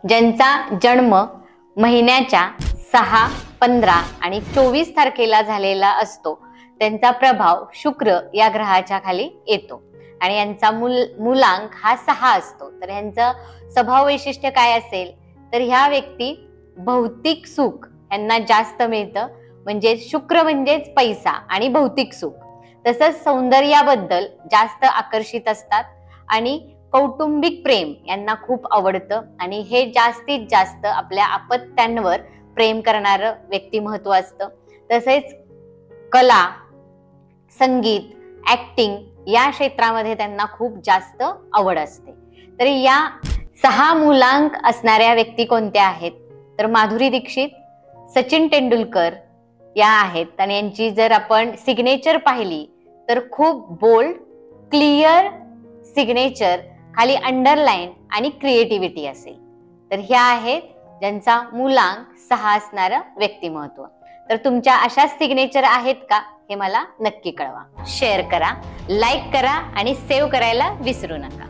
ज्यांचा जन्म महिन्याच्या 6, 15 आणि 24 तारखेला झालेला असतो त्यांचा प्रभाव शुक्र या ग्रहाच्या खाली येतो आणि यांचा मूलांक हा 6 असतो. तर यांचं स्वभाव वैशिष्ट्य काय असेल तर ह्या व्यक्ती भौतिक सुख यांना जास्त मिळतं, म्हणजे शुक्र म्हणजेच पैसा आणि भौतिक सुख. तसंच सौंदर्याबद्दल जास्त आकर्षित असतात आणि कौटुंबिक प्रेम यांना खूप आवडतं आणि हे जास्तीत जास्त आपल्या अपत्यांवर प्रेम करणारं व्यक्तिमत्व असतं. तसेच कला, संगीत, ऍक्टिंग या क्षेत्रामध्ये त्यांना खूप जास्त आवड असते. तर या 6 मूलांक असणाऱ्या व्यक्ती कोणत्या आहेत तर माधुरी दीक्षित, सचिन तेंडुलकर या आहेत. आणि यांची जर आपण सिग्नेचर पाहिली तर खूप बोल्ड, क्लिअर सिग्नेचर, खाली अंडरलाईन आणि क्रिएटिव्हिटी असेल. तर ह्या आहेत ज्यांचा मूलांक 6 असणारं व्यक्तिमत्व. तर तुमच्या अशा सिग्नेचर आहेत का हे मला नक्की कळवा. शेअर करा, लाईक करा आणि सेव्ह करायला विसरू नका.